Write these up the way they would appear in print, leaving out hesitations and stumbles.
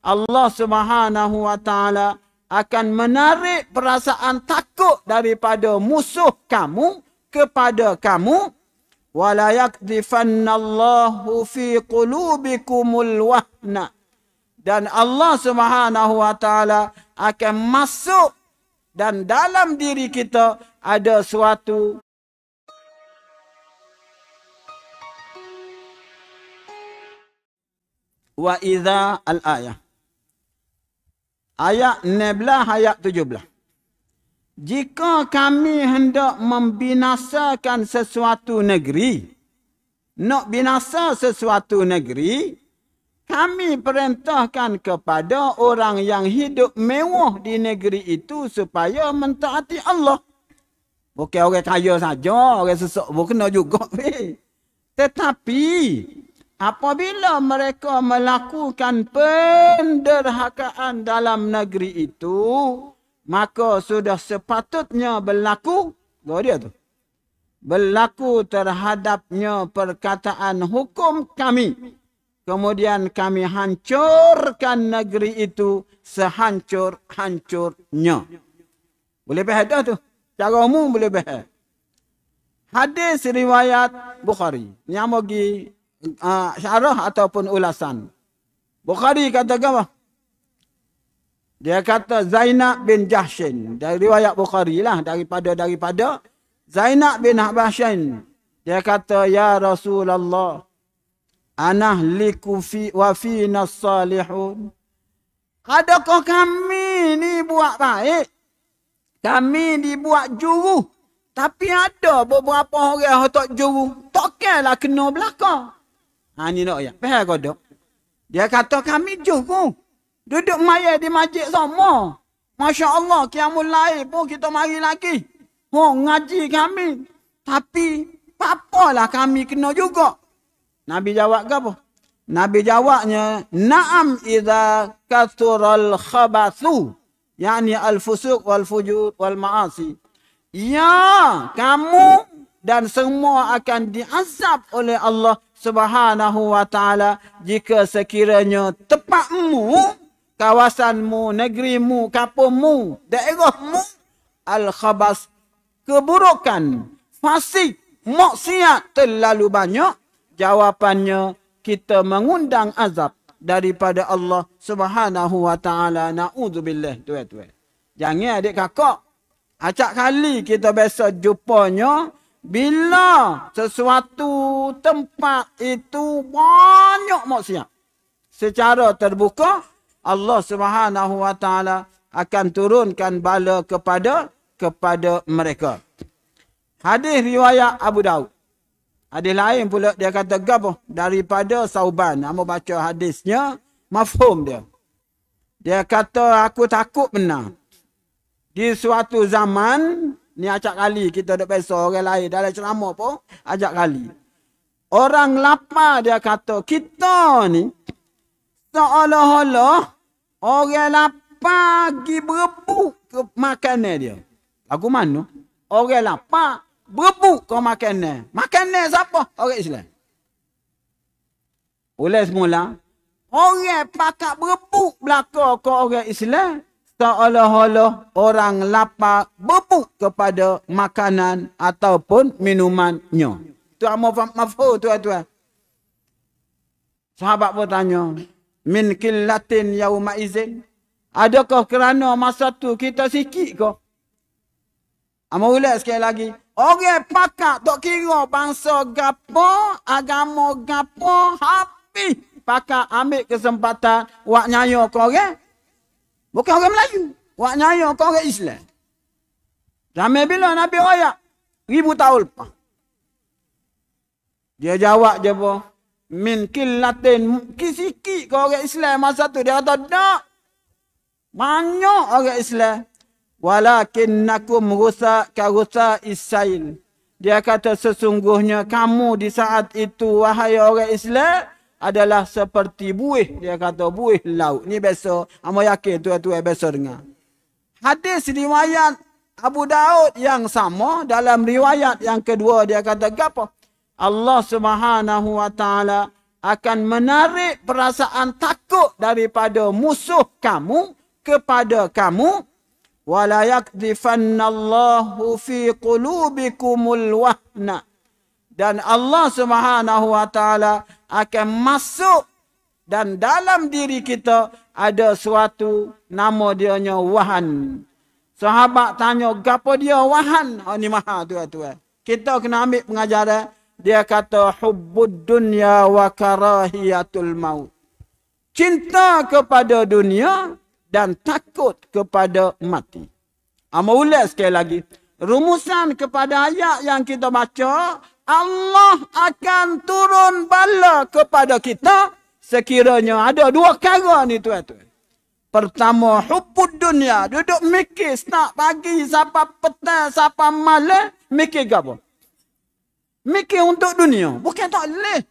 Allah Subhanahu wa taala akan menarik perasaan takut daripada musuh kamu kepada kamu. Wala yakdifannallahu fi qulubikumul wahna. Dan Allah Subhanahu wa taala akan masuk dan dalam diri kita ada suatu wa idza al-ayah. Ayat 16, ayat 17. Jika kami hendak membinasakan sesuatu negeri, nak binasa sesuatu negeri, kami perintahkan kepada orang yang hidup mewah di negeri itu supaya mentaati Allah. Bukan orang kaya saja, orang sesak pun kena juga. Tetapi apabila mereka melakukan penderhakaan dalam negeri itu, maka sudah sepatutnya berlaku terhadapnya perkataan hukum kami. Kemudian kami hancurkan negeri itu sehancur-hancurnya. Boleh faham dah tu? Cara umum boleh faham. Hadis riwayat Bukhari. Yang bagi syarah ataupun ulasan. Bukhari kata apa? Dia kata Zainab bin Jahshin. Dari riwayat Bukhari lah. Daripada Zainab bin Jahshin. Dia kata, Ya Rasulullah, anahliku wa fina salihun. Adakah kami ni buat baik? Kami dibuat juru. Tapi ada beberapa orang yang tak juru. Takkanlah kena belakang. Ni nak ya. Faham kau dok? Dia kata kami juru. Duduk maya di masjid sama. Masya Allah, qiyamul lail pun kita mari lagi. Ngaji kami. Tapi, apalah kami kena juga. Nabi jawab ke apa? Nabi jawabnya, Naam idza kathural khabathu. Yani al-fusuq wal-fujur wal-ma'asi. Ya, kamu dan semua akan diazab oleh Allah Subhanahu wa taala jika sekiranya tempatmu, kawasanmu, negerimu, kampungmu, daerahmu al-khabas, keburukan, fasik, maksiat terlalu banyak, jawapannya kita mengundang azab daripada Allah Subhanahu wa taala. Naudzubillah, tuan-tuan. Jangan adik kakak, acak kali kita biasa jumpanya bila sesuatu tempat itu banyak maksiat. Secara terbuka Allah Subhanahu wa taala akan turunkan bala kepada mereka. Hadis riwayat Abu Daud. Hadis lain pula dia kata gapo daripada Sauban. Amo baca hadisnya, mafhum dia. Dia kata aku takut benar. Di suatu zaman, ni acak kali kita dak biasa orang lain dalam ceramah pun ajak kali. Orang lapar dia kata kita ni seolah-olah orang lapar pergi berebut ke makanan dia. Lagu mana? Orang lapar berebut ke makanan. Makanan siapa? Orang Islam. Oleh semula, orang pakat berebut belakang ke orang Islam, seolah-olah orang lapar berebut kepada makanan ataupun minumannya. Tu mafhum tuan-tuan. Sahabat pun tanya, min killatin yauma izin. Adakah kerana masa tu kita sikit ke? Ulang sekali lagi. Orang pakat tak kira bangsa gapo, agama gapo, habis pakat ambil kesempatan wak nyayo ke orang. Bukan orang Melayu. Wak nyayo ke orang Islam. Sampai bila Nabi raya? 1000 tahun lepas. Dia jawab je apa? Min killatin. Sikit ke orang Islam masa tu. Dia kata tak. Banyak orang Islam. Walakinnakum rusak ka rusak isail. Dia kata sesungguhnya kamu di saat itu wahai orang Islam adalah seperti buih. Dia kata buih laut. Ni biasa. Amo yakin tuan-tuan biasa dengar. Hadis riwayat Abu Daud yang sama dalam riwayat yang kedua dia kata apa? Allah Subhanahu wa taala akan menarik perasaan takut daripada musuh kamu kepada kamu. Wala yakdifannallahu fi qulubikumul wahna. Dan Allah Subhanahu wa taala akan masuk dan dalam diri kita ada suatu nama dianya wahan. Sahabat tanya, gapo dia wahan? Oh, ni maha tuan-tuan. Kita kena ambil pengajaran. Dia kata hubbud dunya wa karahiyatul maut. Cinta kepada dunia dan takut kepada mati. Ulang sekali lagi. Rumusan kepada ayat yang kita baca, Allah akan turun bala kepada kita sekiranya ada dua perkara ni tuan-tuan. Pertama, hubbud dunia. Duduk mikir start pagi sampai petang sampai malam. Mikir apa? Mikir untuk dunia. Bukan tak boleh.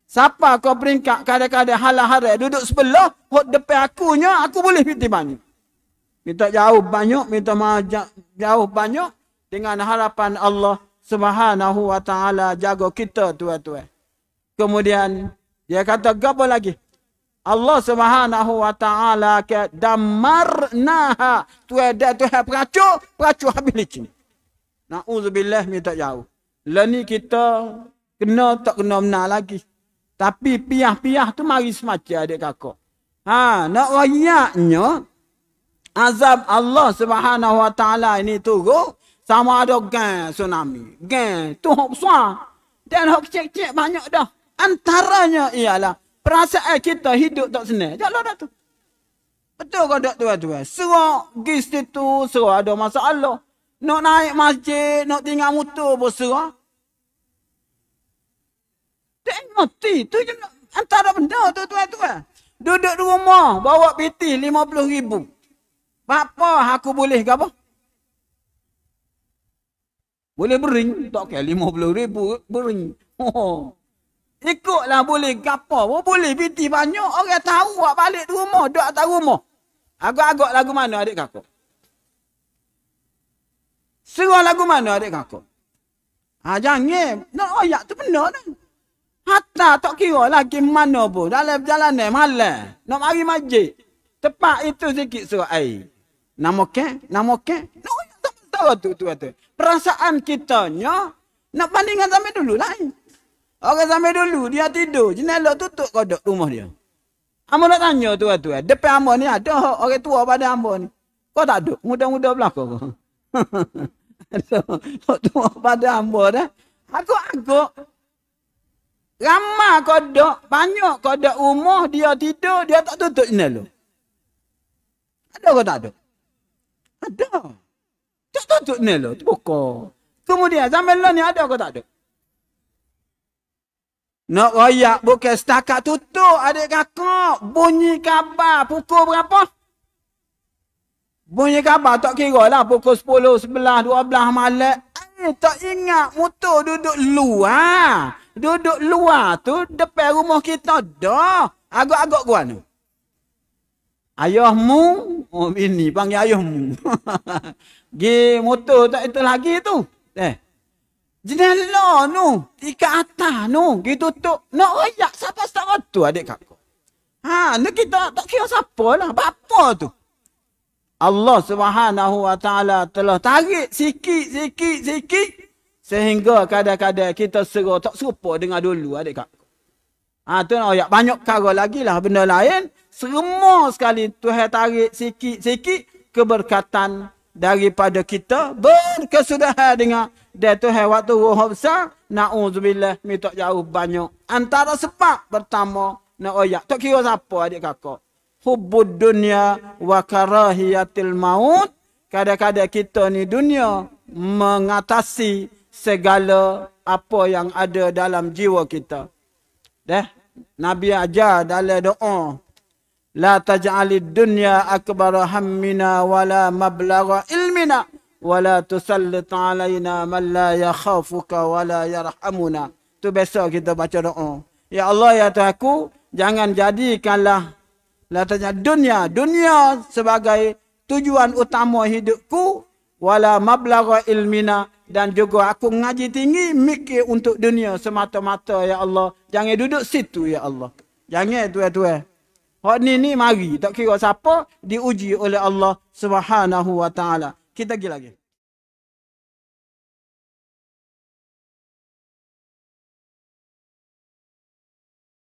Siapa kau peringkat kadang-kadang halah-harai duduk sebelah, hot depan akunya, aku boleh pergi banyak. Minta jauh banyak, minta jauh banyak dengan harapan Allah Subhanahu wa taala jaga kita tuan-tuan. Kemudian dia kata apa lagi? Allah Subhanahu wa taala ke damarnaha. Tuan-tuan peracuk habis licin. Nauzubillah minta jauh. Lah ni kita kena tak kena benar lagi. Tapi piah-piah tu mari semacam adik kakak. Nak rayaknya azab Allah Subhanahu wa taala ini turun sama ada gang tsunami. Gang tu hok besar. Dan hok kecil-kecil banyak dah. Antaranya ialah perasaan kita hidup tak senang. Jalan dah tu. Betul ke tak tuan-tuan? Serah pergi situ, serah ada masalah. Nak naik masjid, nak tinggal motor pun serah. Tak ngerti. Tu je antara benda tu tuan-tuan. Duduk di rumah, bawa PT 50,000. Apa aku boleh ke apa? Boleh bering. Tak kira 50,000 bering. Ikutlah boleh ke apa. Boleh PT banyak. Orang tahu awak balik di rumah. Duduk atas rumah. Agak-agak lagu mana adik kakak? Serah lagu mana adik kakak? Jangan. Nak ayak tu benar dah. Hatta tak kira lagi mana pun. Dalam perjalanan malam. Nak mari masjid. Tepat itu sikit surah air. Nama ke? Nama ke? Nak ayak tak betul tu tuan-tuan. Perasaan kitanya nak bandingkan sampai dulu lain. Orang sampai dulu dia tidur. Jendela tutup kodok rumah dia. Amba nak tanya tuan-tuan. Depan amba ni ada orang tua pada amba ni. Kau tak ada? Muda-muda belakang kau. Ada orang tua pada amba dah. Agak-agak. Ramai kodok. Banyak kodok rumah dia tidur. Dia tak tutup jendela. Ada ke tak ada? Ada. Tak tutup jendela. Buka. Kemudian zaman lah ni ada ke tak ada? Nak royak bukan setakat tutup adik kakak. Bunyi khabar pukul berapa? Bunyi khabar tak kira lah pukul 10, 11, 12 malam. Tak ingat motor duduk luar. Duduk luar tu depan rumah kita dah. Agak-agak gua ni. Ayahmu, oh ini panggil ayahmu. Gi motor tak itu lagi tu. Jendela nu, ikat atas nu, gitu tutup. Nak royak siapa tak tu adik kakak. Ni kita tak kira siapa lah. Bapa tu. Allah Subhanahu wa taala telah tarik sikit. Sehingga kadang-kadang kita serah tak serupa dengan dulu adik kakak. Tu nak royak. Banyak perkara lagi lah benda lain. Semua sekali Tuhan tarik sikit keberkatan daripada kita berkesudahan dengan dia Tuhan waktu roh besar. Na'udzubillah minta jauh banyak. Antara sebab pertama nak royak. Tak kira siapa adik kakak. Hubbud dunya wa karahiyatil maut. Kadang-kadang kita ni dunia mengatasi segala apa yang ada dalam jiwa kita. Nabi ajar dalam doa. La taj'alid dunya akbara hammina wala mablagha ilmina wala tusallit alaina man la yakhafuka wala yarhamuna. Tu biasa kita baca doa. Ya Allah ya Tuhanku, jangan jadikanlah la taj'al dunia sebagai tujuan utama hidupku wala mablagha ilmina Dan juga aku ngaji tinggi, mikir untuk dunia semata-mata, ya Allah. Jangan duduk situ, ya Allah. Jangan, tuan-tuan. Hak ni mari. Tak kira siapa, diuji oleh Allah Subhanahu wa ta'ala. Kita pergi lagi.